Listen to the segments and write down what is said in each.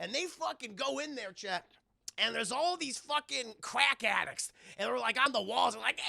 And they fucking go in there, chat. And there's all these fucking crack addicts. And they're like on the walls. They're like, eh!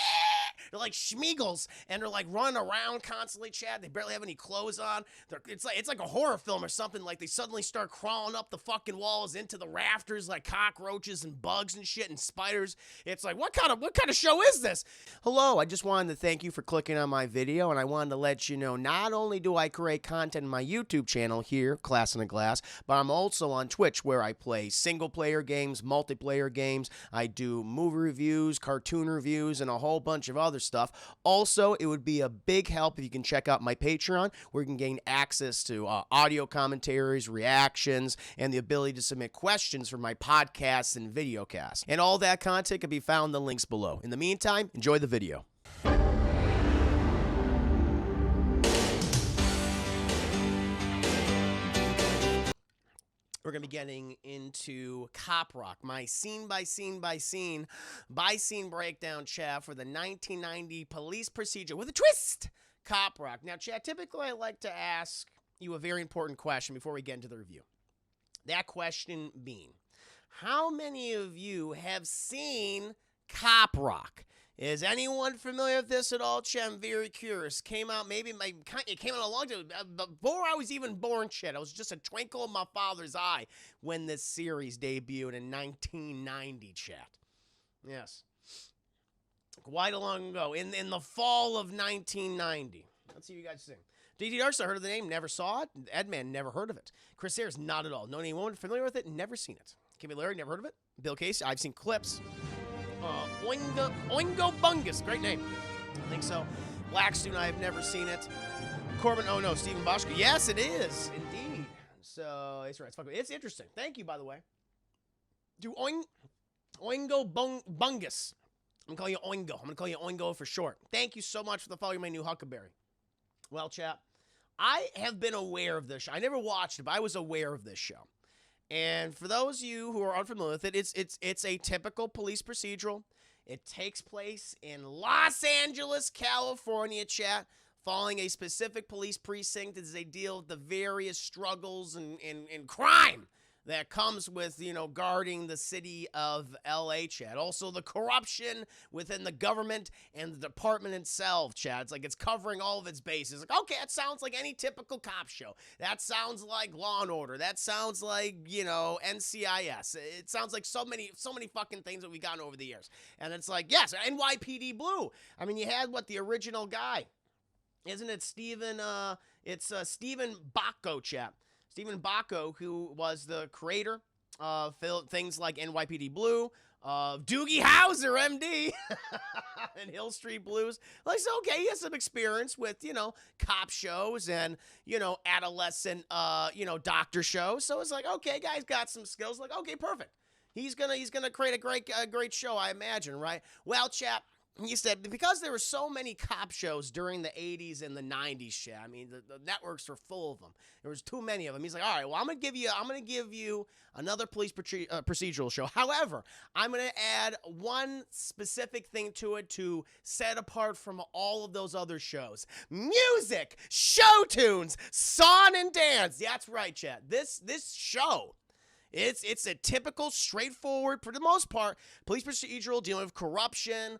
They're like schmeagles. And they're like running around constantly, Chad. They barely have any clothes on. It's like a horror film or something. Like they suddenly start crawling up the fucking walls into the rafters like cockroaches and bugs and shit and spiders. It's like, what kind of show is this? Hello, I just wanted to thank you for clicking on my video. And I wanted to let you know, not only do I create content on my YouTube channel here, Class in a Glass, but I'm also on Twitch where I play single player games, multiplayer games. I do movie reviews, cartoon reviews, and a whole bunch of other stuff. Also, it would be a big help if you can check out my Patreon, where you can gain access to audio commentaries, reactions, and the ability to submit questions for my podcasts and videocasts. And all that content can be found in the links below. In the meantime, enjoy the video. We're going to be getting into Cop Rock, my scene-by-scene breakdown, chat, for the 1990 police procedure with a twist, Cop Rock. Now, chat, typically I like to ask you a very important question before we get into the review. That question being, how many of you have seen Cop Rock? Is anyone familiar with this at all, chat? I'm very curious. It came out a long time before I was even born, chat. I was just a twinkle in my father's eye when this series debuted in 1990, chat. Yes. Quite a long ago, in the fall of 1990. Let's see what you guys think. D.D. Darcy, heard of the name, never saw it. Edman, never heard of it. Chris Ayers, not at all. Know anyone familiar with it, never seen it. Kimmy Larry, never heard of it. Bill Casey, I've seen clips. Oingo Bungus, great name. I think so. Black Student, I have never seen it. Corbin, oh no, Stephen Boschke. Yes, it is, indeed. So, it's right. It's interesting. Thank you, by the way. Do Oingo Bungus. I'm going to call you Oingo. I'm going to call you Oingo for short. Thank you so much for following my new Huckleberry. Well, chap, I have been aware of this show. I never watched it, but I was aware of this show. And for those of you who are unfamiliar with it, it's a typical police procedural. It takes place in Los Angeles, California, chat, following a specific police precinct as they deal with the various struggles and crime that comes with, guarding the city of L.A., chat. Also, the corruption within the government and the department itself, chat. It's like it's covering all of its bases. Like, okay, that sounds like any typical cop show. That sounds like Law & Order. That sounds like, NCIS. It sounds like so many fucking things that we've gotten over the years. And it's like, yes, NYPD Blue. I mean, you had, the original guy. Isn't it Stephen, Stephen Bacco, chat. Stephen Bacco, who was the creator of things like NYPD Blue, Doogie Howser, MD, and Hill Street Blues. Like, so, okay, he has some experience with, cop shows and, adolescent, doctor shows. So it's like, okay, guy's got some skills. Like, okay, perfect. He's gonna create a great show, I imagine, right? Well, chap. He said, because there were so many cop shows during the 80s and the 90s, shit. I mean, the networks were full of them. There was too many of them. He's like, all right, well, I'm going to give you another police procedural show. However, I'm going to add one specific thing to it to set apart from all of those other shows. Music, show tunes, song and dance. That's right, chat. This show, It's a typical, straightforward, for the most part, police procedural dealing with corruption,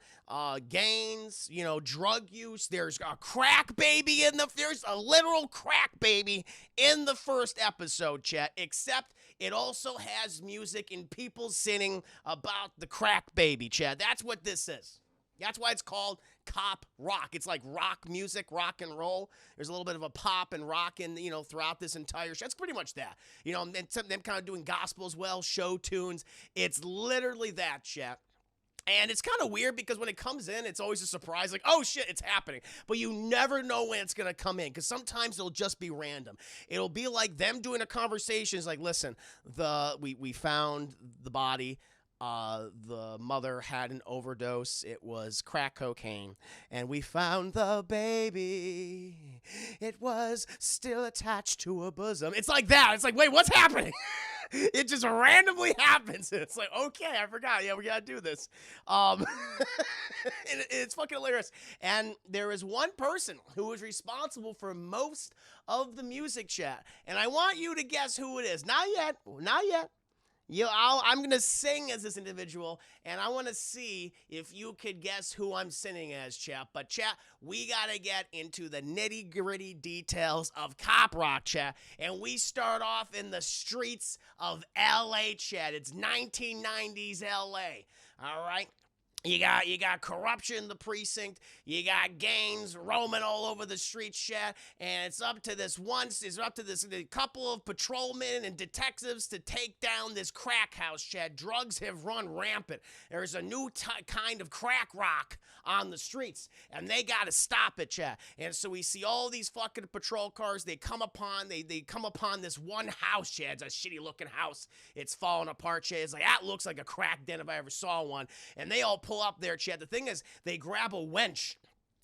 gangs, drug use. There's a crack baby there's a literal crack baby in the first episode, chat, except it also has music and people singing about the crack baby, chat. That's what this is. That's why it's called Cop Rock. It's like rock music, rock and roll. There's a little bit of a pop and rock throughout this entire show. It's pretty much that. And them kind of doing gospel as well, show tunes. It's literally that, chat. And it's kind of weird because when it comes in, it's always a surprise. Like, oh, shit, it's happening. But you never know when it's going to come in because sometimes it'll just be random. It'll be like them doing a conversation. It's like, listen, we found the body. The mother had an overdose. It was crack cocaine. And we found the baby. It was still attached to a bosom. It's like that. It's like, wait, what's happening? It just randomly happens. It's like, okay, I forgot. Yeah, we gotta do this. It's fucking hilarious. And there is one person who is responsible for most of the music, chat, and I want you to guess who it is. Not yet. Not yet. I'm going to sing as this individual, and I want to see if you could guess who I'm singing as, chat. But, chat, we got to get into the nitty-gritty details of cop rock, chat. And we start off in the streets of L.A., chat. It's 1990s L.A., all right? You got corruption in the precinct. You got gangs roaming all over the streets, chat. And it's up to this couple of patrolmen and detectives to take down this crack house, chat. Drugs have run rampant. There's a new kind of crack rock on the streets, and they got to stop it, chat. And so we see all these fucking patrol cars. They come upon this one house, chat. It's a shitty looking house. It's falling apart, chat. It's like, that looks like a crack den if I ever saw one. And they all pull up there, chat. The thing is, they grab a wench.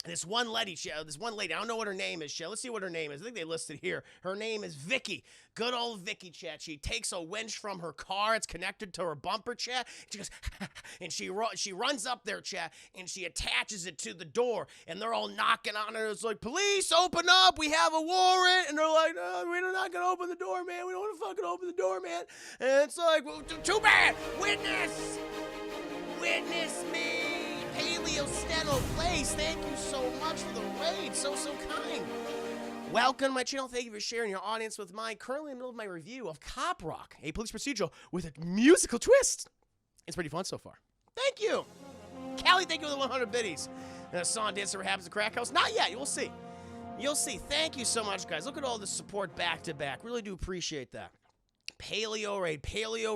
This one lady, I don't know what her name is, chat. Let's see what her name is. I think they listed here. Her name is Vicky. Good old Vicky, chat. She takes a wench from her car. It's connected to her bumper, chat. She goes, and she runs up there, chat, and she attaches it to the door, and they're all knocking on her. It's like, police, open up. We have a warrant. And they're like, no, we're not going to open the door, man. We don't want to fucking open the door, man. And it's like, well, too bad. Witness me. Paleo Steno Place, thank you so much for the raid. So kind. Welcome to my channel. Thank you for sharing your audience with mine. Currently in the middle of my review of Cop Rock, a police procedural with a musical twist. It's pretty fun so far. Thank you. Callie, thank you for the 100 biddies. And a song dance ever happens at Crack House? Not yet. You'll see. You'll see. Thank you so much, guys. Look at all the support back to back. Really do appreciate that. Paleo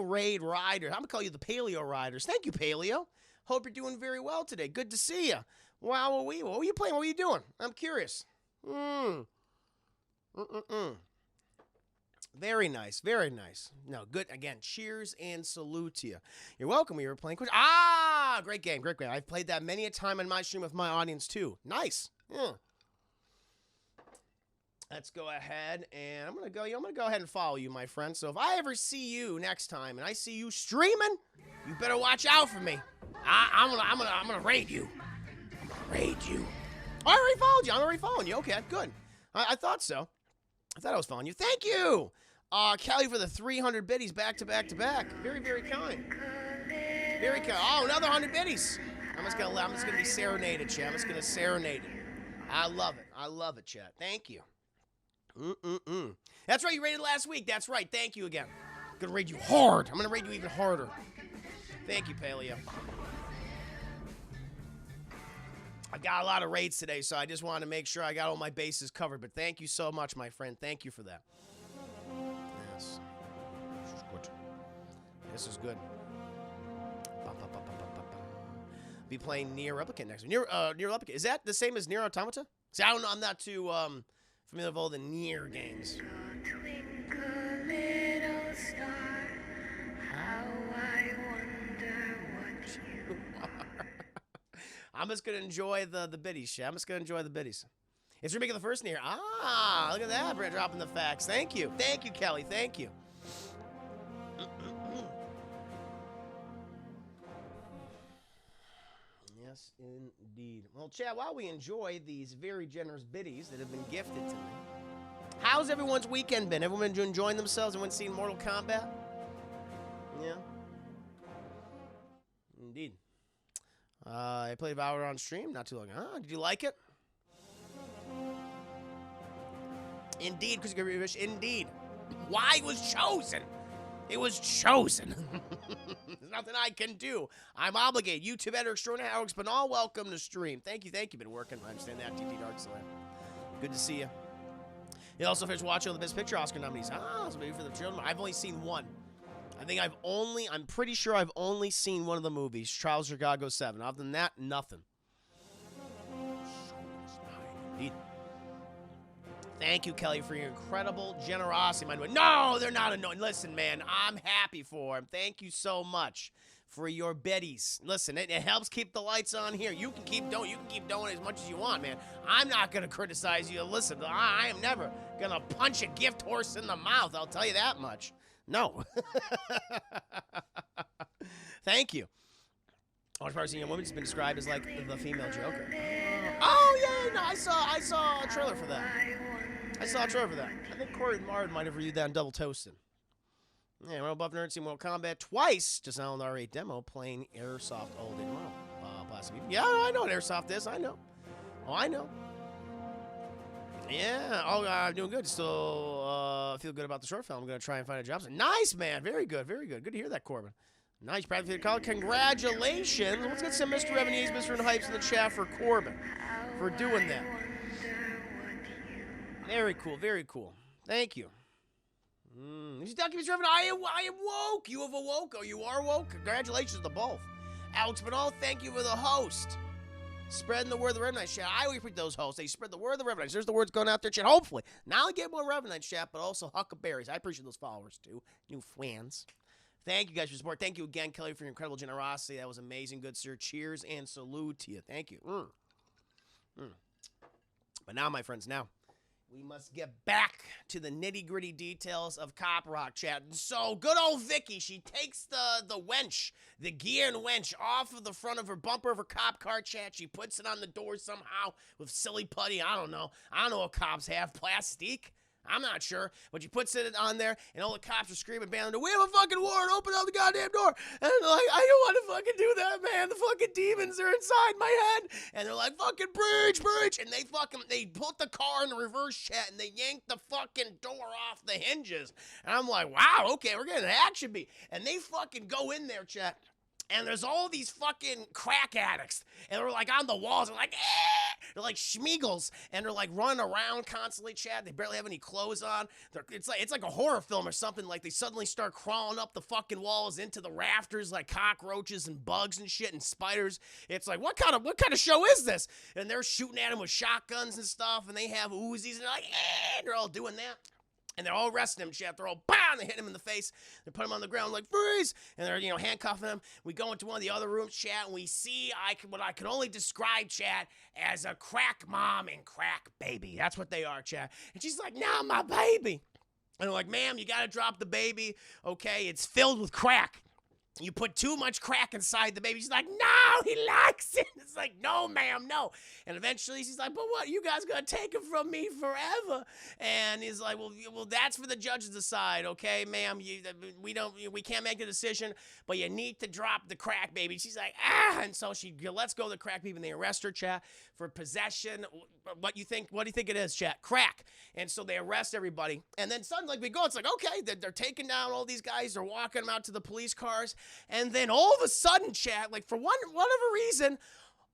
Raid Riders. I'm going to call you the Paleo Riders. Thank you, Paleo. Hope you're doing very well today. Good to see you. Wow, what were you playing? What were you doing? I'm curious. Very nice. Very nice. No, good. Again, cheers and salute to you. You're welcome. We were playing. Great game. Great game. I've played that many a time on my stream with my audience, too. Nice. Yeah. Let's go ahead, and I'm gonna go ahead and follow you, my friend. So if I ever see you next time, and I see you streaming, you better watch out for me. I'm gonna raid you. I'm gonna raid you. Oh, I already followed you. I'm already following you. Okay, good. I thought so. I thought I was following you. Thank you, Kelly, for the 300 biddies back to back to back. Very, very kind. Very kind. Oh, another 100 biddies. I'm just gonna be serenaded, chat. I'm just gonna serenade it. I love it. I love it, chat. Thank you. That's right, you raided last week. That's right. Thank you again. I'm gonna raid you hard. I'm gonna raid you even harder. Thank you, Paleo. I got a lot of raids today, so I just wanted to make sure I got all my bases covered. But thank you so much, my friend. Thank you for that. Yes. This is good. This is good. Be playing Nier Replicant next week. Nier Replicant. Is that the same as Nier Automata? See, I don't know. I'm not too familiar with all the Nier games. Twinkle, little star, how I wonder what you are. I'm just gonna enjoy the biddies, shit. I'm just gonna enjoy the biddies. It's remaking the first Nier. Ah, look at that, Brett dropping the facts. Thank you, Kelly. Thank you. Yes, indeed. Well, Chad, while we enjoy these very generous biddies that have been gifted to me, how's everyone's weekend been? Everyone been enjoying themselves? Everyone seen Mortal Kombat? Yeah. Indeed. I played Valorant on stream not too long ago. Did you like it? Indeed, because indeed. Why it was chosen? It was chosen. There's nothing I can do. I'm obligated. YouTube editor extraordinaire Alex Banal, welcome to stream. Thank you. Been working. I understand that. TT Dark Slayer. Good to see you. You also finished watching all the Best Picture Oscar nominees. So maybe for the children. I've only seen one. I'm pretty sure I've only seen one of the movies, Trials of Chicago 7. Other than that, nothing. Indeed. Thank you, Kelly, for your incredible generosity. No, they're not annoying. Listen, man, I'm happy for them. Thank you so much for your biddies. Listen, it helps keep the lights on here. You can keep doing as much as you want, man. I'm not going to criticize you. Listen, I am never going to punch a gift horse in the mouth. I'll tell you that much. No. Thank you. I've probably seen a woman who's been described as like the female Joker. Oh yeah, no, I saw a trailer for that. I think Corey Martin might have reviewed that on Double Toasted. Yeah, World Buff Nerd seen Mortal Kombat twice, just now on the R8 demo, playing Airsoft all day tomorrow. Plastic. Yeah, I know what Airsoft is. I know. Oh, I know. Yeah. Oh, I'm doing good. Still feel good about the short film. I'm going to try and find a job. Nice, man. Very good. Very good. Good to hear that, Corbin. Nice. Proud to call. Congratulations. Let's get some Mr. Revenues, Mr. Hypes in the chat for Corbin for doing that. Very cool. Very cool. Thank you. These documents, Reverend. I am woke. You have awoke. Oh, you are woke. Congratulations to both. Alex Manal, thank you for the host. Spreading the word of the Revenant chat. I always pick those hosts. They spread the word of the Revenant. There's the words going out there, chat. Hopefully. Not only get more Revenant chat, but also Huckleberries. I appreciate those followers, too. New fans. Thank you guys for your support. Thank you again, Kelly, for your incredible generosity. That was amazing. Good, sir. Cheers and salute to you. Thank you. But now, my friends, we must get back to the nitty-gritty details of Cop Rock chat. So, good old Vicky, she takes the wench, the gear and wench, off of the front of her bumper of her cop car chat. She puts it on the door somehow with silly putty. I don't know what cops have. Plastic? I'm not sure, but she puts it on there, and all the cops are screaming, bailing, we have a fucking warrant, open up the goddamn door. And they're like, I don't want to fucking do that, man. The fucking demons are inside my head. And they're like, fucking breach. And they put the car in the reverse chat, and they yank the fucking door off the hinges. And I'm like, wow, okay, we're getting an action beat. And they fucking go in there, chat. And there's all these fucking crack addicts. And they're like on the walls. They're like, eh! They're like schmeagles. And they're like running around constantly, Chad. They barely have any clothes on. It's like a horror film or something. Like they suddenly start crawling up the fucking walls into the rafters like cockroaches and bugs and shit and spiders. It's like, what kind of show is this? And they're shooting at them with shotguns and stuff. And they have Uzis. And they're like, eh! They're all doing that. And they're all arresting him, Chad. They're all, bam, they hit him in the face. They put him on the ground like, freeze! And they're, handcuffing him. We go into one of the other rooms, Chad, and we see what I can only describe, Chad, as a crack mom and crack baby. That's what they are, Chad. And she's like, nah, my baby. And they're like, ma'am, you gotta drop the baby, okay? It's filled with crack. You put too much crack inside the baby. She's like, no, he likes it. It's like, no, ma'am, no. And eventually she's like, but what? You guys gonna take it from me forever? And he's like, well, that's for the judge to decide, okay, ma'am. We can't make the decision, but you need to drop the crack, baby. She's like, ah. And so she lets go of the crack baby, and they arrest her, chat, for possession. What do you think it is, chat? Crack. And so they arrest everybody. And then suddenly we go, it's like, okay, they're taking down all these guys. They're walking them out to the police cars. And then all of a sudden, chat, like for whatever reason,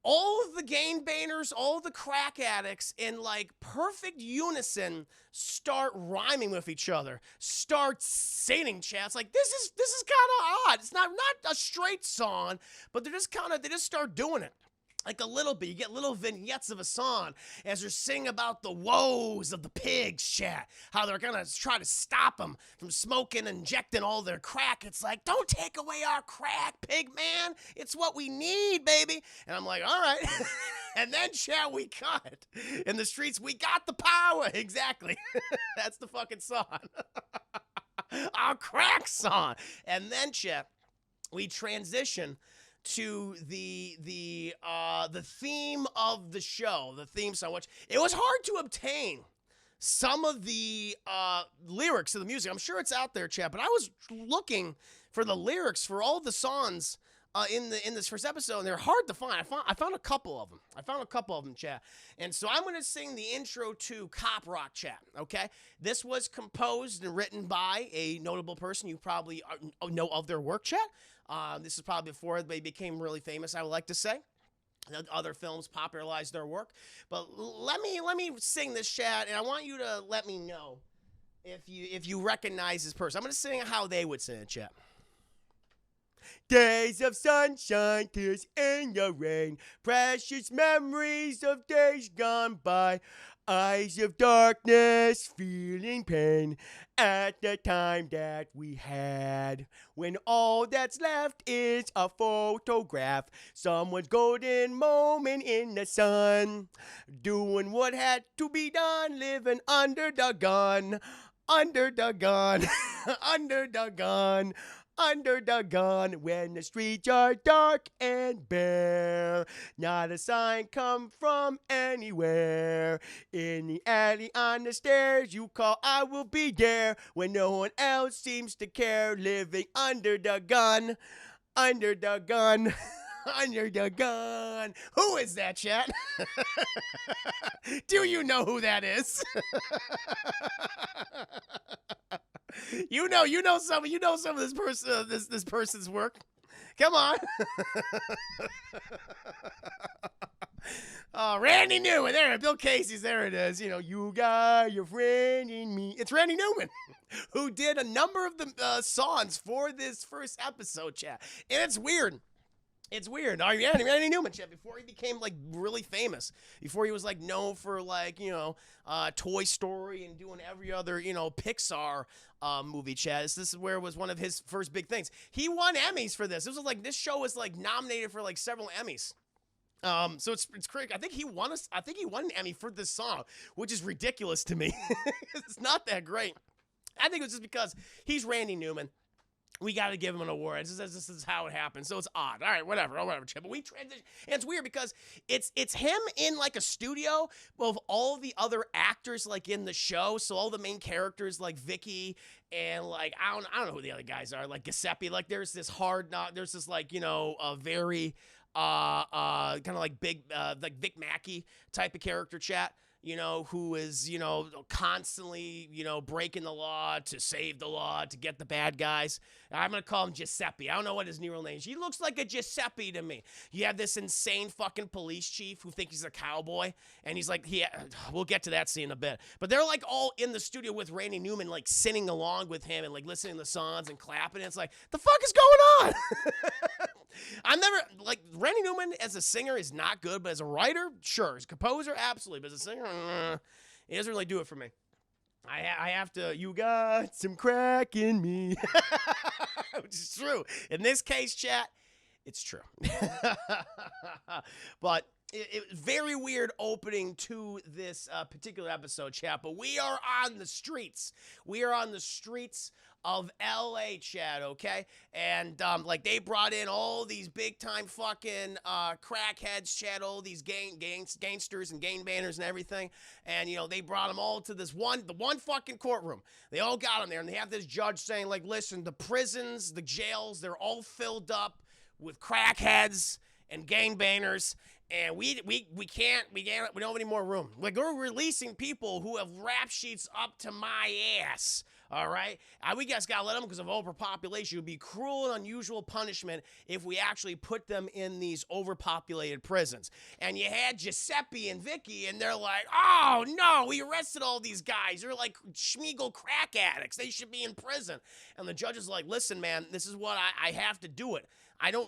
all of the gangbangers, all of the crack addicts in like perfect unison start rhyming with each other, start singing, chat. It's like, this is kind of odd. It's not a straight song, but they just start doing it. Like a little bit. You get little vignettes of a song as they're singing about the woes of the pigs, chat. How they're going to try to stop them from smoking and injecting all their crack. It's like, don't take away our crack, pig man. It's what we need, baby. And I'm like, all right. And then, chat, we cut. In the streets, we got the power. Exactly. That's the fucking song. Our crack song. And then, chat, we transition to the theme of the show, the theme song, which it was hard to obtain some of the lyrics of the music. I'm sure it's out there, chat, but I was looking for the lyrics for all the songs in this first episode, and they're hard to find. I found a couple of them. Chat. And so I'm going to sing the intro to Cop Rock, chat, okay? This was composed and written by a notable person you probably know of their work, chat. This is probably before they became really famous, I would like to say. Other films popularized their work. But let me sing this, chat, and I want you to let me know if you recognize this person. I'm going to sing how they would sing it, chat. Days of sunshine, tears in the rain, precious memories of days gone by, eyes of darkness, feeling pain at the time that we had, when all that's left is a photograph, someone's golden moment in the sun, doing what had to be done, living under the gun. under the gun, under the gun, under the gun, when the streets are dark and bare. Not a sign come from anywhere. In the alley, on the stairs, you call, I will be there. When no one else seems to care, living under the gun, under the gun. Under the gun. Who is that, chat? Do you know who that is? you know some of this person's work. Come on. Randy Newman. There, Bill Casey's. There it is. You know, you got your friend in me. It's Randy Newman, who did a number of the songs for this first episode, chat. And it's weird. It's weird. Randy Newman, chat, before he became, like, really famous, before he was, like, known for, like, you know, Toy Story and doing every other, you know, Pixar movie, chat. This is where it was one of his first big things. He won Emmys for this. This show was, like, nominated for, like, several Emmys. So it's crazy. I think he won an Emmy for this song, which is ridiculous to me. It's not that great. I think it was just because he's Randy Newman. We got to give him an award. This is how it happened. So it's odd. All right, whatever, Chip. But we transition. And it's weird because it's him in, like, a studio of all the other actors, like, in the show. So all the main characters, like Vicky and, like, I don't know who the other guys are, like Giuseppe. Like, there's this like, you know, a very kind of like big, like Vic Mackey type of character, chat. You know, who is, you know, constantly, you know, breaking the law to save the law, to get the bad guys. I'm going to call him Giuseppe. I don't know what his real name is. He looks like a Giuseppe to me. You have this insane fucking police chief who thinks he's a cowboy. And he's like, we'll get to that scene in a bit. But they're, like, all in the studio with Randy Newman, like, singing along with him and, like, listening to the songs and clapping. And it's like, the fuck is going on? Randy Newman as a singer is not good, but as a writer, sure. As a composer, absolutely. But as a singer, he doesn't really do it for me. I have to, you got some crack in me. Which is true. In this case, chat, it's true. But it was very weird opening to this particular episode, chat. But we are on the streets. We are on the streets of LA, chat, okay? And like, they brought in all these big time fucking crackheads, chat, all these gangsters and gang banners and everything. And, you know, they brought them all to the one fucking courtroom. They all got them there, and they have this judge saying, like, listen, the prisons, the jails, they're all filled up with crackheads and gang banners. And we don't have any more room. Like, we're releasing people who have rap sheets up to my ass. All right? We just got to let them because of overpopulation. It would be cruel and unusual punishment if we actually put them in these overpopulated prisons. And you had Giuseppe and Vicky, and they're like, oh, no, we arrested all these guys. They're like Schmiegel crack addicts. They should be in prison. And the judge is like, listen, man, this is what I have to do it.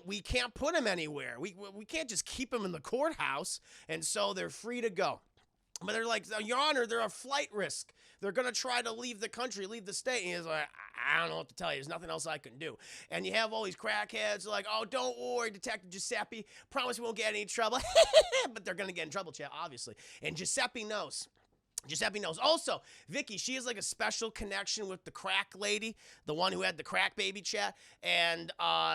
We can't put them anywhere. We can't just keep them in the courthouse. And so they're free to go. But they're like, Your Honor, they're a flight risk. They're going to try to leave the country, leave the state. And he's like, I don't know what to tell you. There's nothing else I can do. And you have all these crackheads like, oh, don't worry, Detective Giuseppe. Promise we won't get any trouble. But they're going to get in trouble, chat, obviously. And Giuseppe knows. Also, Vicky, she has like a special connection with the crack lady, the one who had the crack baby, chat. And,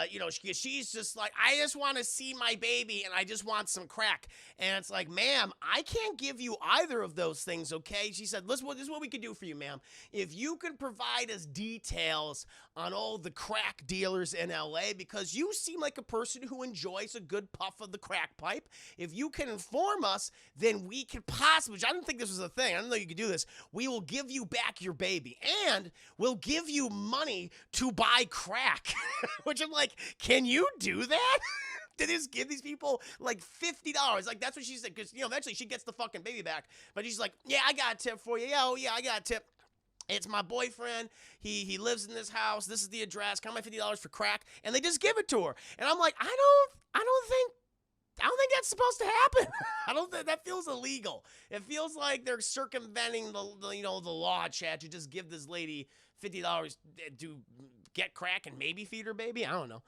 you know, she's just like, I just want to see my baby and I just want some crack. And it's like, ma'am, I can't give you either of those things, okay? She said, listen, this is what we could do for you, ma'am. If you could provide us details on all the crack dealers in LA, because you seem like a person who enjoys a good puff of the crack pipe. If you can inform us, then we could possibly, I didn't think this was a thing. I didn't know you could do this. We will give you back your baby, and we'll give you money to buy crack. Which I'm like, can you do that? To just give these people like $50. Like, that's what she said. Because, you know, eventually she gets the fucking baby back. But she's like, yeah, I got a tip for you. Yeah, oh, yeah, I got a tip. It's my boyfriend. He lives in this house. This is the address. Count my $50 for crack. And they just give it to her. And I'm like, I don't think that's supposed to happen. I don't think that feels illegal. It feels like they're circumventing the law, chat. You just give this lady $50 to get crack and maybe feed her baby. I don't know.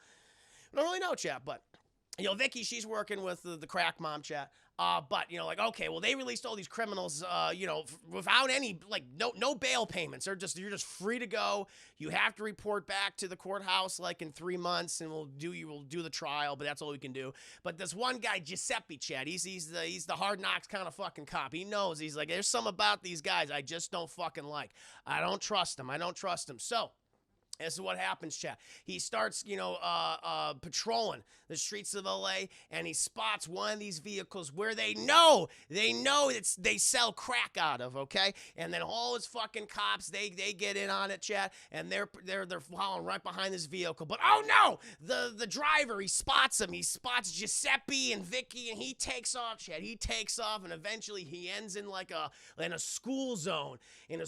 I don't really know, chat. But, you know, Vicky, she's working with the crack mom, chat. But, you know, like, okay, well, they released all these criminals, you know, without any, like, no bail payments. You're just free to go. You have to report back to the courthouse, like, in 3 months, and we'll do the trial, but that's all we can do. But this one guy, Giuseppe, Chad, he's the hard knocks kind of fucking cop. He knows. He's like, there's some about these guys I just don't fucking like. I don't trust them. So, this is what happens, chat. He starts, you know, patrolling the streets of LA, and he spots one of these vehicles where they know they sell crack out of, okay? And then all his fucking cops, they get in on it, chat, and they're following right behind this vehicle. But oh no, the driver, he spots him. He spots Giuseppe and Vicky, and he takes off, chat. He takes off, and eventually he ends in like a school zone, and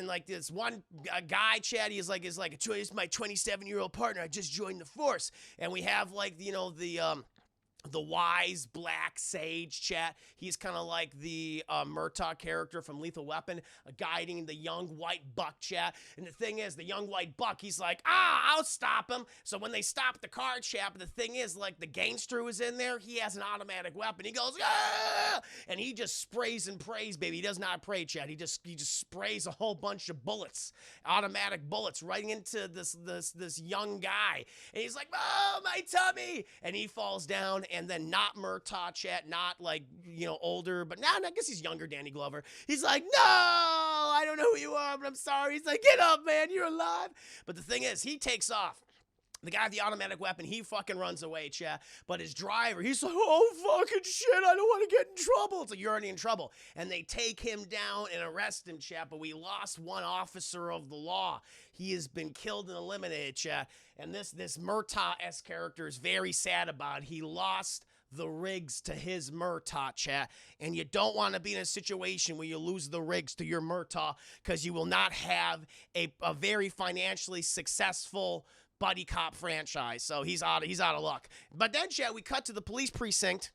like this one guy, chat. He's my 27-year-old partner. I just joined the force, and we have like, you know, the wise black sage, chat. He's kind of like the Murtaugh character from Lethal Weapon, guiding the young white buck, chat. And the thing is, the young white buck, he's like, I'll stop him. So when they stop the car, chat, but the thing is, like, the gangster who's in there, he has an automatic weapon. He goes, ah! And he just sprays and prays, baby. He does not pray, chat. He just sprays a whole bunch of bullets, automatic bullets, right into this young guy. And he's like, oh, my tummy! And he falls down. And then not Murtaugh, chat, not like, you know, older, but now I guess he's younger, Danny Glover. He's like, no, I don't know who you are, but I'm sorry. He's like, get up, man, you're alive. But the thing is, he takes off. The guy with the automatic weapon, he fucking runs away, chat. But his driver, he's like, oh, fucking shit, I don't want to get in trouble. It's like, you're already in trouble. And they take him down and arrest him, chat. But we lost one officer of the law. He has been killed and eliminated, chat. And this Murtaugh-esque character is very sad about it. He lost the rigs to his Murtaugh, chat. And you don't want to be in a situation where you lose the rigs to your Murtaugh, because you will not have a very financially successful buddy cop franchise. So he's out of luck. But then, chat, we cut to the police precinct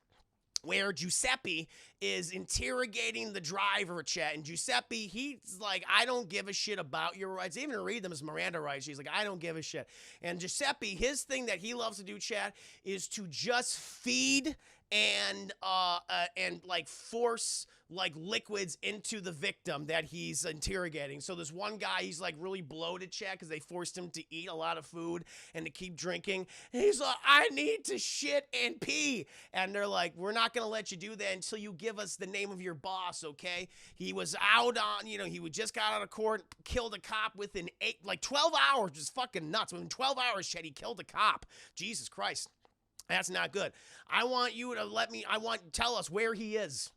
where Giuseppe is interrogating the driver, chat. And Giuseppe, he's like, I don't give a shit about your rights. They even read them as Miranda rights. He's like, I don't give a shit. And Giuseppe, his thing that he loves to do, chat, is to just feed and like force like liquids into the victim that he's interrogating. So this one guy, he's like really bloated, chat, because they forced him to eat a lot of food and to keep drinking. And he's like, I need to shit and pee. And they're like, we're not going to let you do that until you give us the name of your boss, okay? He was out on, you know, he just got out of court, killed a cop within 12 hours, just fucking nuts. Within 12 hours, chat, he killed a cop. Jesus Christ. That's not good. I want you to tell us where he is.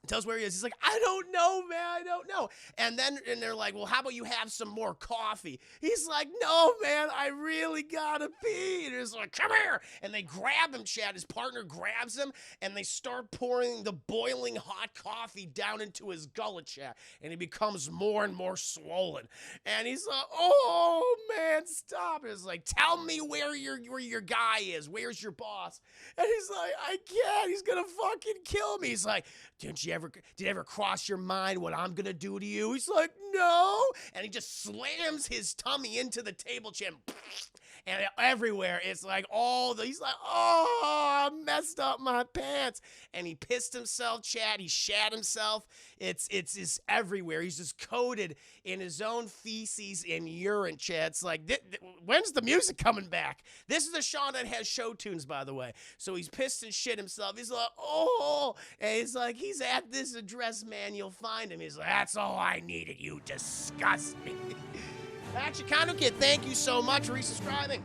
Tell us where he is. He's like, I don't know, man. I don't know. And they're like, well, how about you have some more coffee? He's like, no, man, I really gotta pee. And he's like, come here. And they grab him, Chad. His partner grabs him, and they start pouring the boiling hot coffee down into his gullet, Chad. And he becomes more and more swollen. And he's like, oh, man, stop. It's like, tell me where your guy is. Where's your boss? And he's like, I can't. He's gonna fucking kill me. He's like, did it ever cross your mind what I'm gonna do to you? He's like, no. And he just slams his tummy into the table chair. And everywhere, it's like he's like, oh, I messed up my pants. And he pissed himself, Chad. He shat himself. It's everywhere. He's just coated in his own feces and urine, Chad. It's like, when's the music coming back? This is a Sean that has show tunes, by the way. So he's pissed and shit himself. He's like, oh. And he's like, he's at this address, man. You'll find him. He's like, that's all I needed. You disgust me. That's Chicano Kid, thank you so much for resubscribing.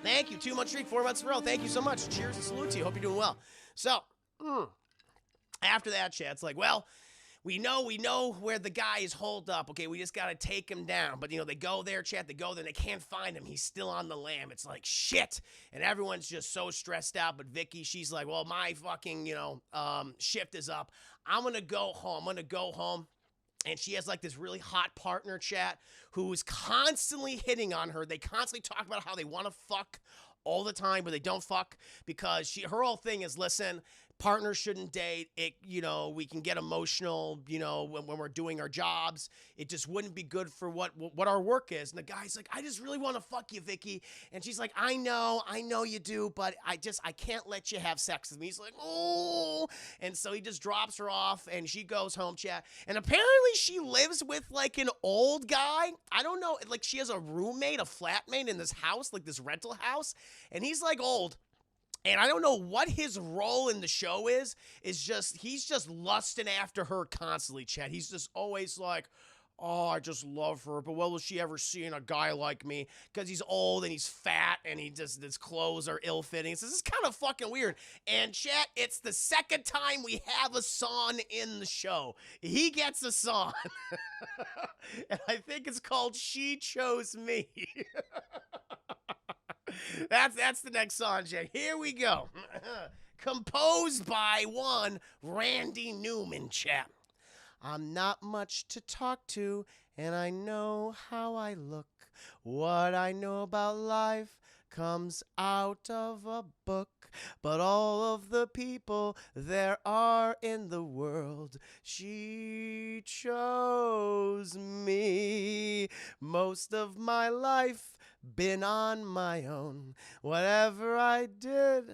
Thank you. 2 month streak, 4 months in a row. Thank you so much. Cheers and salute to you. Hope you're doing well. So, after that, chat, it's like, well, we know where the guy is holed up. Okay, we just got to take him down. But, they go there, chat. They go there, and they can't find him. He's still on the lam. It's like, shit. And everyone's just so stressed out. But Vicky, she's like, well, my fucking, shift is up. I'm going to go home. And she has like this really hot partner, chat, who's constantly hitting on her. They constantly talk about how they want to fuck all the time, but they don't fuck because her whole thing is, listen, partners shouldn't date. It, we can get emotional, when we're doing our jobs. It just wouldn't be good for what our work is. And the guy's like, I just really want to fuck you, Vicky. And she's like, I know you do, but I can't let you have sex with me. He's like, oh. And so he just drops her off and she goes home, chat. And apparently she lives with like an old guy. I don't know. Like she has a roommate, a flatmate in this house, like this rental house. And he's like old. And I don't know what his role in the show is just, he's just lusting after her constantly, Chad. He's just always like, oh, I just love her, but what will she ever see in a guy like me? Because he's old and he's fat and his clothes are ill-fitting. So this is kind of fucking weird. And chat, it's the second time we have a song in the show. He gets a song. And I think it's called She Chose Me. That's the next song, Jay. Here we go. Composed by one Randy Newman, chap. I'm not much to talk to, and I know how I look. What I know about life comes out of a book. But all of the people there are in the world, she chose me. Most of my life been on my own. Whatever I did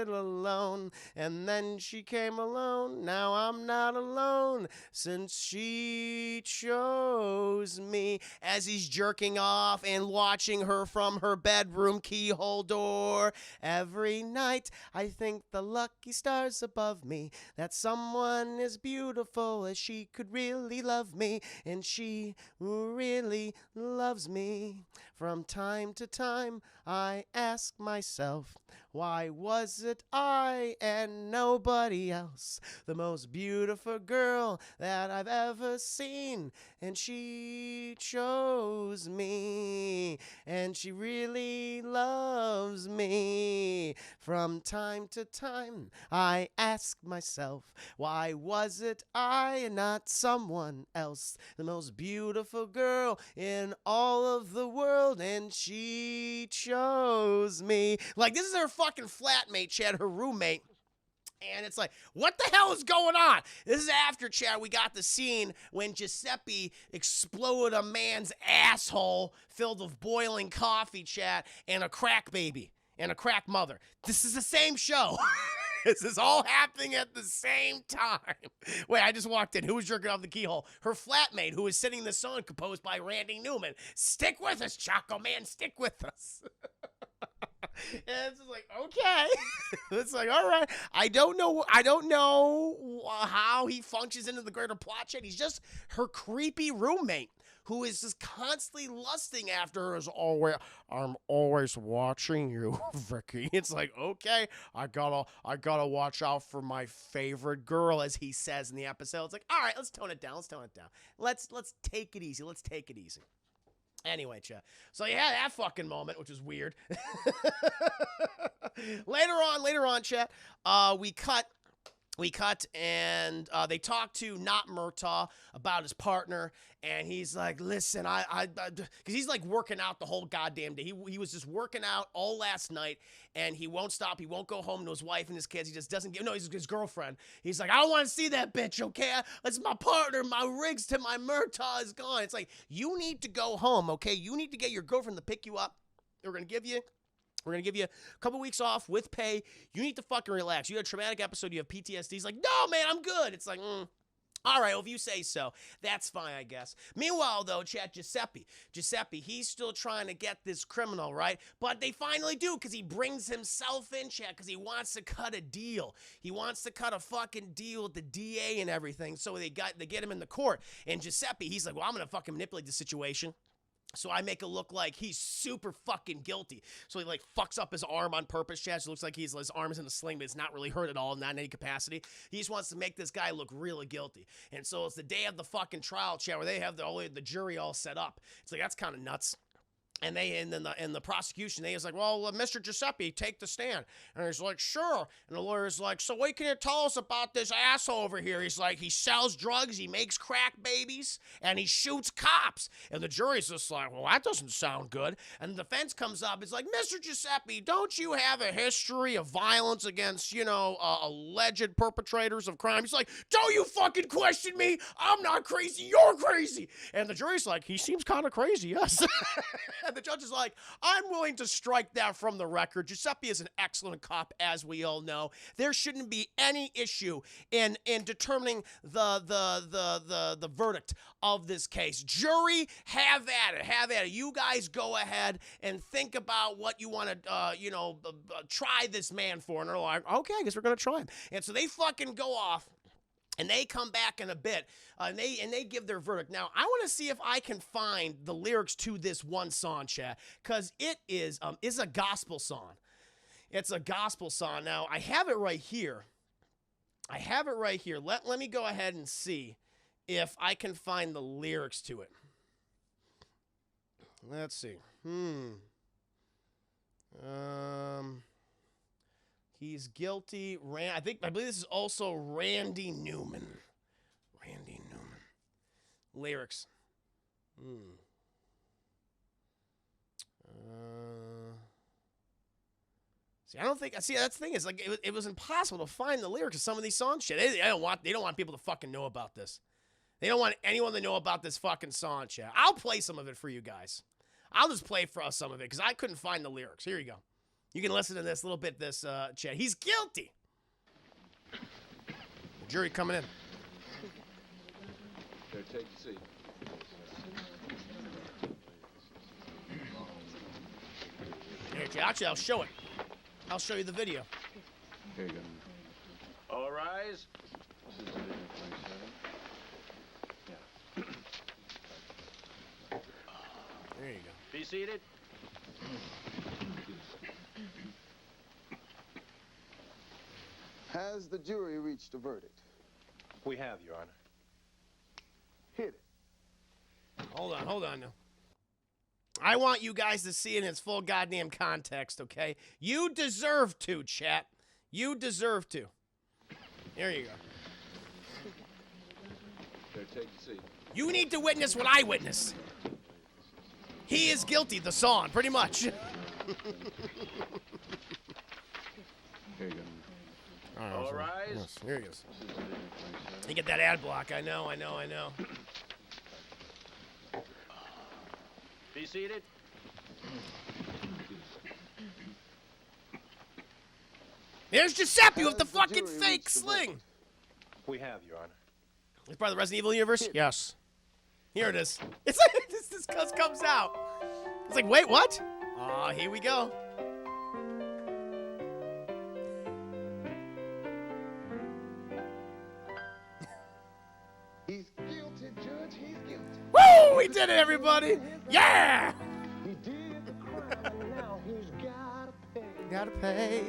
alone. And then she came alone. Now I'm not alone since she chose me. As he's jerking off and watching her from her bedroom keyhole door. Every night I think the lucky stars above me that someone as beautiful as she could really love me. And she really loves me. From time to time, I ask myself, why was it I and nobody else? The most beautiful girl that I've ever seen. And she chose me. And she really loves me. From time to time, I ask myself, why was it I and not someone else? The most beautiful girl in all of the world. And she chose me. Like, this is her fucking flatmate, Chad, her roommate. And it's like, what the hell is going on? This is after, Chad, we got the scene when Giuseppe exploded a man's asshole filled with boiling coffee, Chad, and a crack baby and a crack mother. This is the same show. This is all happening at the same time. Wait, I just walked in. Who was jerking off the keyhole? Her flatmate, who was singing the song composed by Randy Newman. Stick with us, Choco Man. Stick with us. And it's just like, okay. It's like, all right. I don't know how he functions into the greater plot yet. He's just her creepy roommate who is just constantly lusting after her. As always, I'm always watching you, Vicky. It's like, okay, I gotta watch out for my favorite girl, as he says in the episode. It's like, all right, let's tone it down. Let's take it easy. Anyway, chat. So you had that fucking moment, which was weird. Later on, chat, we cut and they talk to not Murtaugh about his partner, and he's like, listen, because he's like working out the whole goddamn day. He was just working out all last night, and he won't stop. He won't go home to his wife and his kids. He just doesn't give, no, he's his girlfriend. He's like, I don't want to see that bitch, okay? That's my partner. My rigs to my Murtaugh is gone. It's like, you need to go home, okay? You need to get your girlfriend to pick you up. We're going to give you a couple weeks off with pay. You need to fucking relax. You had a traumatic episode. You have PTSD. He's like, no, man, I'm good. It's like, all right, well, if you say so, that's fine, I guess. Meanwhile, though, chat, Giuseppe, he's still trying to get this criminal, right? But they finally do, because he brings himself in, chat, because he wants to cut a deal. He wants to cut a fucking deal with the DA and everything, so they get him in the court. And Giuseppe, he's like, well, I'm going to fucking manipulate the situation. So I make it look like he's super fucking guilty. So he like fucks up his arm on purpose, chat. So it looks like his arm is in a sling, but it's not really hurt at all, not in any capacity. He just wants to make this guy look really guilty. And so it's the day of the fucking trial, chat, where they have the jury all set up. It's like, that's kind of nuts. And then the prosecution, they was like, well, Mr. Giuseppe, take the stand. And he's like, sure. And the lawyer's like, so what can you tell us about this asshole over here? He's like, he sells drugs, he makes crack babies, and he shoots cops. And the jury's just like, well, that doesn't sound good. And the defense comes up, it's like, Mr. Giuseppe, don't you have a history of violence against, alleged perpetrators of crime? He's like, don't you fucking question me. I'm not crazy. You're crazy. And the jury's like, he seems kind of crazy, yes. And the judge is like, I'm willing to strike that from the record. Giuseppe is an excellent cop, as we all know. There shouldn't be any issue in determining the verdict of this case. Jury, have at it. Have at it. You guys go ahead and think about what you want to, try this man for. And they're like, okay, I guess we're going to try him. And so they fucking go off. And they come back in a bit, and they give their verdict. Now, I want to see if I can find the lyrics to this one song, chat, because it is a gospel song. It's a gospel song. Now, I have it right here. Let me go ahead and see if I can find the lyrics to it. Let's see. He's guilty. I believe this is also Randy Newman. Lyrics. See, that's the thing is, like, it was impossible to find the lyrics of some of these songs. Shit, they don't want people to fucking know about this. They don't want anyone to know about this fucking song, chat. I'll play some of it for you guys. I'll just play for us some of it because I couldn't find the lyrics. Here you go. You can listen to this little bit, chat. He's guilty. The jury coming in. There, take a seat. Here, chat. Actually, I'll show it. I'll show you the video. Here you go. All rise. This is Division 27. Yeah. There you go. Be seated. Has the jury reached a verdict? We have, Your Honor. Hit it. Hold on now. I want you guys to see it in its full goddamn context, okay? You deserve to, chat. You deserve to. There you go. There, take a seat. You need to witness what I witness. He is guilty, the song, pretty much. Here you go. All rise. Yes, here he is. This is Division 27. You get that ad block. I know. Be seated. There's Giuseppe with the Has the fucking jury fake reached a sling. verdict? We have, Your Honor. It's part of the Resident Evil universe? Yes. Here it is. It's like this comes out. It's like, wait, what? Aw, here we go. He's guilty, Judge. He's guilty. Woo! We did it, everybody! Yeah! He did the crime, and now he's gotta pay. Gotta pay.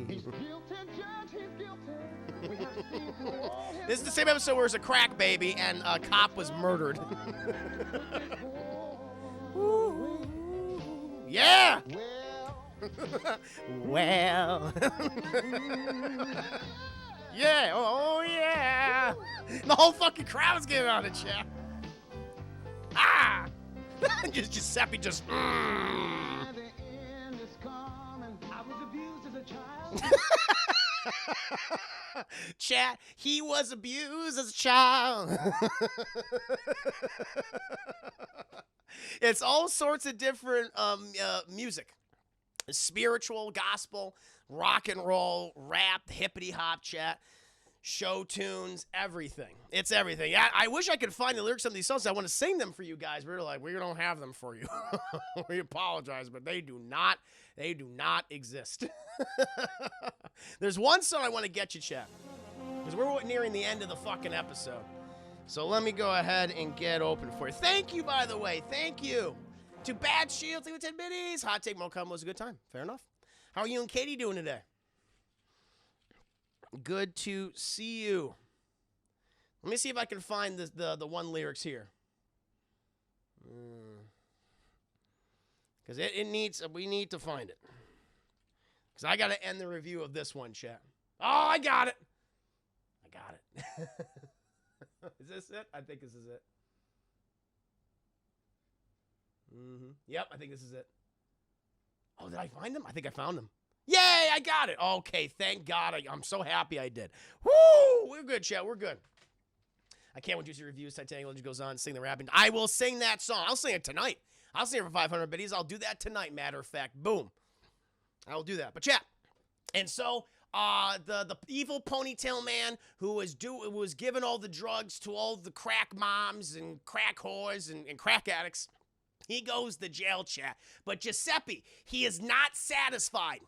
He's guilty, Judge. He's guilty. We have seen through all his This is the same episode where there's a crack baby and a cop was murdered. Yeah! Well, Well. Yeah, oh yeah. The whole fucking crowd's getting on it, chat. Ah! just Giuseppe just. the end is coming. I was abused as a child. Chat, he was abused as a child. It's all sorts of different music. Spiritual, gospel, rock and roll, rap, hippity hop, chat, show tunes, everything. It's everything. I wish I could find the lyrics of these songs. I want to sing them for you guys. We're like, we don't have them for you. We apologize, but they do not exist. There's one song I want to get you, chat, because we're nearing the end of the fucking episode. So let me go ahead and get open for you. Thank you, by the way. Thank you. To Bad Shield, with 10 biddies. Hot Take Mocum was a good time. Fair enough. How are you and Katie doing today? Good to see you. Let me see if I can find the one lyrics here. Because it needs, we need to find it. Because I got to end the review of this one, chat. Oh, I got it. I got it. Is this it? I think this is it. Yep, I think this is it. Oh, did I find them? I think I found them. Yay, I got it. Okay, thank God. I'm so happy I did. Woo! We're good, chat. We're good. I can't wait to see reviews. Titanic Legend goes on. Sing the rapping. I will sing that song. I'll sing it tonight. I'll sing it for 500 biddies. I'll do that tonight, matter of fact. Boom. I will do that. But, chat. And so, the evil ponytail man who was giving all the drugs to all the crack moms and crack whores and crack addicts, he goes to jail, chat. But Giuseppe, he is not satisfied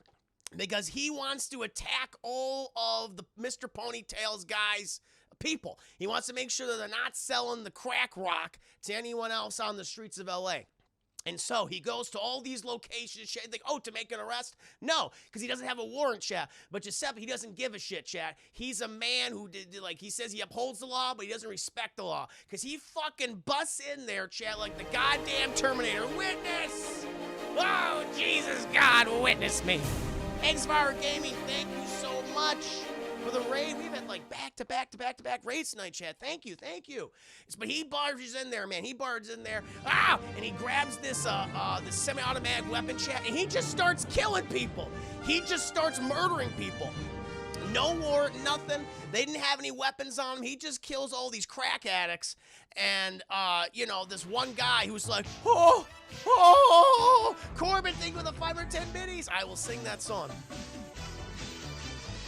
because he wants to attack all of the Mr. Ponytail's guys' people. He wants to make sure that they're not selling the crack rock to anyone else on the streets of L.A. And so he goes to all these locations, like, oh, to make an arrest? No, because he doesn't have a warrant, chat. But Giuseppe, he doesn't give a shit, chat. He's a man who, he says he upholds the law, but he doesn't respect the law. Because he fucking busts in there, chat, like the goddamn Terminator. Witness! Oh, Jesus, God, witness me. X-Fire Gaming, thank you so much for the raid. We've had like back-to-back raids tonight, chat. Thank you. But he barges in there, man. He barges in there. Ah! And he grabs this semi-automatic weapon, chat, and he just starts killing people. He just starts murdering people. No warrant, nothing. They didn't have any weapons on him. He just kills all these crack addicts. And, this one guy who's like, oh, Corbin, think with the 510 biddies. I will sing that song.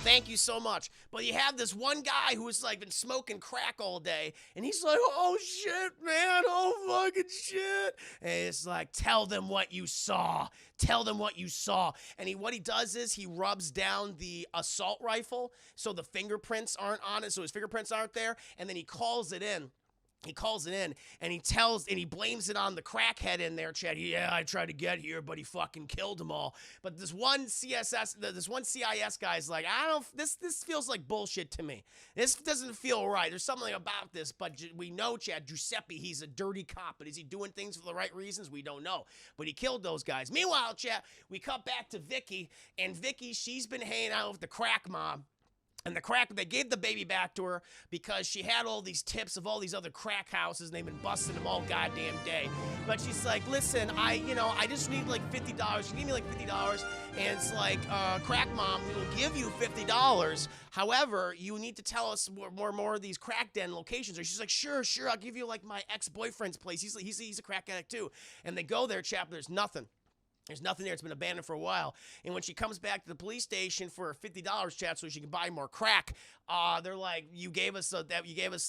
Thank you so much. But you have this one guy who's like been smoking crack all day, and he's like, oh shit, man, oh fucking shit. And it's like, tell them what you saw. Tell them what you saw. And what he does is he rubs down the assault rifle so the fingerprints aren't on it, so his fingerprints aren't there, and then he calls it in. And he blames it on the crackhead in there, Chad. Yeah, I tried to get here, but he fucking killed them all. But this one CIS guy's like, this feels like bullshit to me. This doesn't feel right. There's something about this, but we know, Chad, Giuseppe, he's a dirty cop, but is he doing things for the right reasons? We don't know. But he killed those guys. Meanwhile, Chad, we cut back to Vicky, and Vicky, she's been hanging out with the crack mob. And they gave the baby back to her because she had all these tips of all these other crack houses and they've been busting them all goddamn day. But she's like, listen, I just need like $50. You give me like $50. And it's like, crack mom, we will give you $50. However, you need to tell us more of these crack den locations. Or she's like, sure, I'll give you like my ex-boyfriend's place. He's a crack addict too. And they go there, chap, there's nothing. There's nothing there. It's been abandoned for a while. And when she comes back to the police station for $50, chat, so she can buy more crack, they're like, you gave us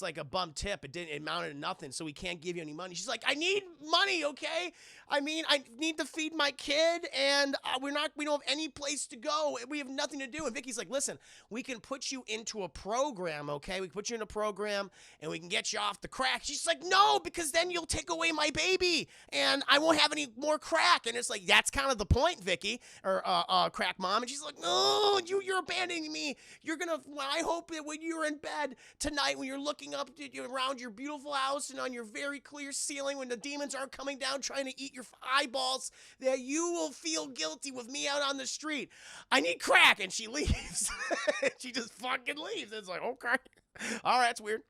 like a bum tip. It amounted to nothing, so we can't give you any money. She's like, I need money, okay? I need to feed my kid, and we don't have any place to go. We have nothing to do. And Vicky's like, listen, we can put you into a program, okay? We can put you in a program, and we can get you off the crack. She's like, no, because then you'll take away my baby, and I won't have any more crack. And it's like, that's kind of the point, Vicky, or crack mom. And she's like, no, you're abandoning me. I hope that when you're in bed tonight, when you're looking up around your beautiful house and on your very clear ceiling, when the demons aren't coming down trying to eat your eyeballs, that you will feel guilty with me out on the street. I need crack. And she leaves. She just fucking leaves. It's like, okay. All right, that's weird.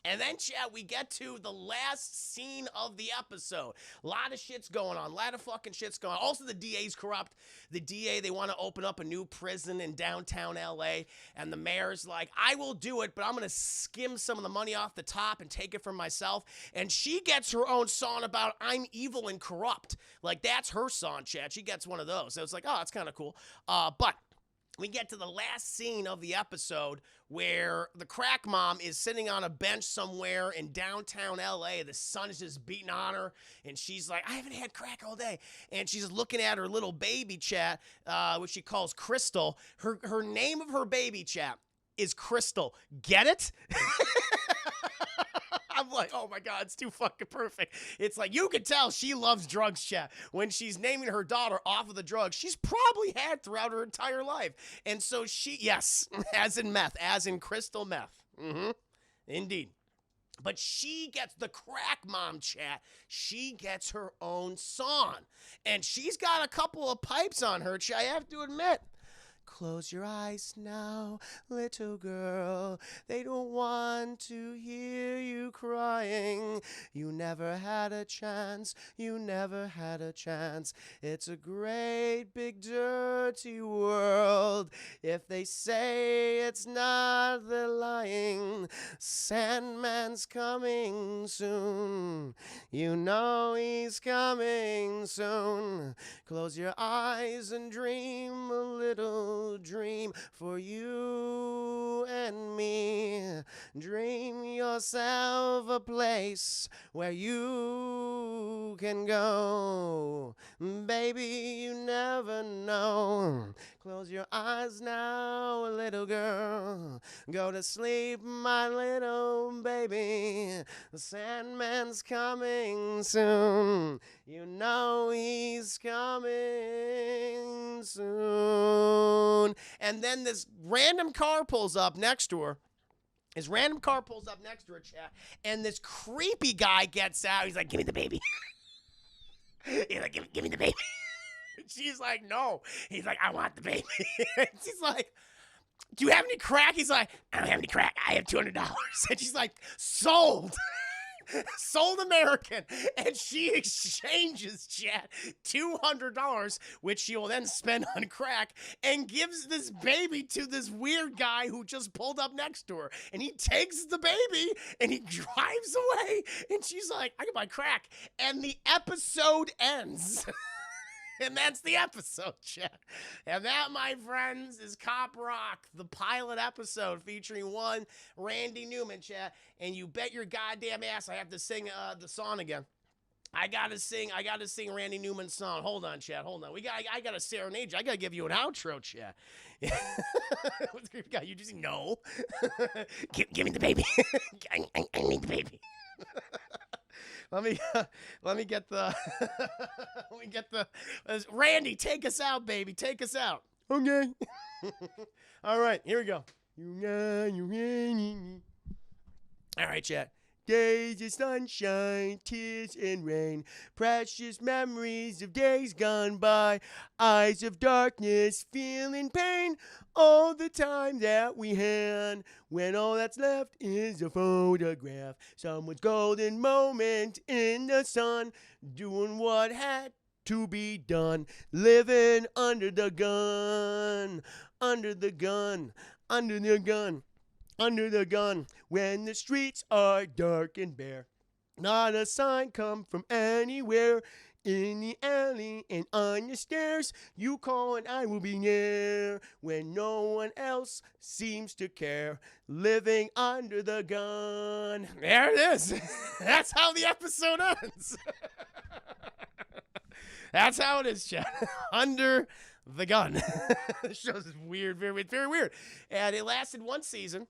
And then, chat, we get to the last scene of the episode. A lot of shit's going on. A lot of fucking shit's going on. Also, the DA's corrupt. The DA, they want to open up a new prison in downtown L.A. And the mayor's like, I will do it, but I'm going to skim some of the money off the top and take it for myself. And she gets her own song about I'm evil and corrupt. Like, that's her song, chat. She gets one of those. So it's like, oh, that's kind of cool. But we get to the last scene of the episode where the crack mom is sitting on a bench somewhere in downtown LA. The sun is just beating on her, and she's like, I haven't had crack all day. And she's looking at her little baby, chat, which she calls Crystal. Her name of her baby, chat, is Crystal. Get it? I'm like, oh my God, it's too fucking perfect. It's like, you can tell she loves drugs, chat. When she's naming her daughter off of the drugs she's probably had throughout her entire life. And so yes, as in meth, as in crystal meth. Indeed. But she gets the crack mom, chat. She gets her own song. And she's got a couple of pipes on her, I have to admit. Close your eyes now, little girl. They don't want to hear you crying. You never had a chance. You never had a chance. It's a great big dirty world. If they say it's not, they're lying. Sandman's coming soon. You know he's coming soon. Close your eyes and dream a little dream for you and me. Dream yourself a place where you can go. Baby, you never know. Close your eyes now, little girl. Go to sleep, my little baby. The Sandman's coming soon. You know he's coming soon. And then this random car pulls up next to her. Chat. And this creepy guy gets out. He's like, give me the baby. He's like, give me the baby. She's like, no. He's like, I want the baby. She's like, do you have any crack? He's like, I don't have any crack. I have $200. And she's like, sold. Sold American. And she exchanges, chat, $200, which she will then spend on crack, and gives this baby to this weird guy who just pulled up next to her. And he takes the baby and he drives away. And she's like, I can buy crack. And the episode ends. And that's the episode, chat. And that, my friends, is Cop Rock, the pilot episode featuring one Randy Newman, chat. And you bet your goddamn ass I have to sing the song again. I gotta sing Randy Newman's song. Hold on, chat. Hold on. I gotta serenade you. I gotta give you an outro, chat. What's the guy? You just no. give me the baby. I need the baby. Let me get the Randy, take us out, baby. Take us out. Okay. All right, here we go. All right, chat. Days of sunshine, tears and rain, precious memories of days gone by, eyes of darkness, feeling pain, all the time that we had, when all that's left is a photograph, someone's golden moment in the sun, doing what had to be done, living under the gun, under the gun, under the gun. Under the gun, when the streets are dark and bare, not a sign come from anywhere. In the alley and on your stairs, you call and I will be near. When no one else seems to care, living under the gun. There it is. That's how the episode ends. That's how it is, chat. Under the gun. This show's weird, very weird. And it lasted one season.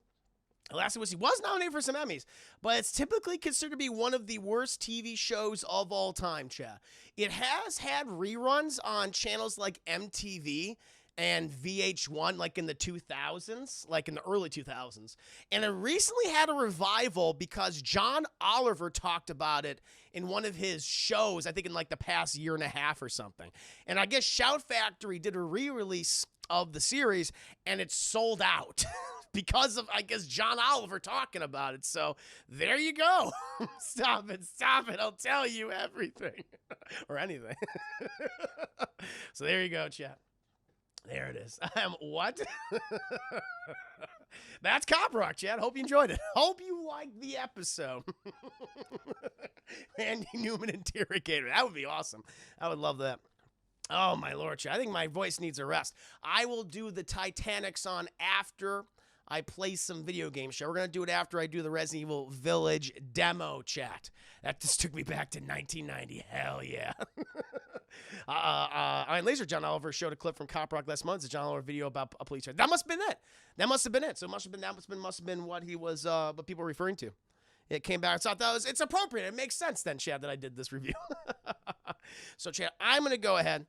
He was nominated for some Emmys, but it's typically considered to be one of the worst TV shows of all time, chat. It has had reruns on channels like MTV and VH1, like in the 2000s, like in the early 2000s. And it recently had a revival because John Oliver talked about it in one of his shows, I think in like the past year and a half or something. And I guess Shout Factory did a re-release of the series, and it's sold out. Because of, I guess, John Oliver talking about it. So there you go. Stop it. I'll tell you everything. Or anything. So there you go, chat. There it is. What? That's Cop Rock, chat. Hope you enjoyed it. Hope you liked the episode. Andy Newman interrogator. That would be awesome. I would love that. Oh, my Lord, chat. I think my voice needs a rest. I will do the Titanic song after I play some video game show. We're going to do it after I do the Resident Evil Village demo, chat. That just took me back to 1990. Hell yeah. Iron Laser John Oliver showed a clip from Cop Rock last month. It's a John Oliver video about a police. That must have been it. So that must have been what he was, what people were referring to. It came back. So I thought it's appropriate. It makes sense then, Chad, that I did this review. So, Chad, I'm going to go ahead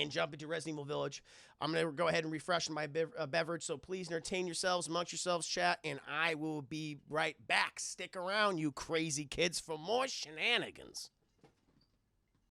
and jump into Resident Evil Village. I'm going to go ahead and refresh my beverage, so please entertain yourselves, amongst yourselves, chat, and I will be right back. Stick around, you crazy kids, for more shenanigans.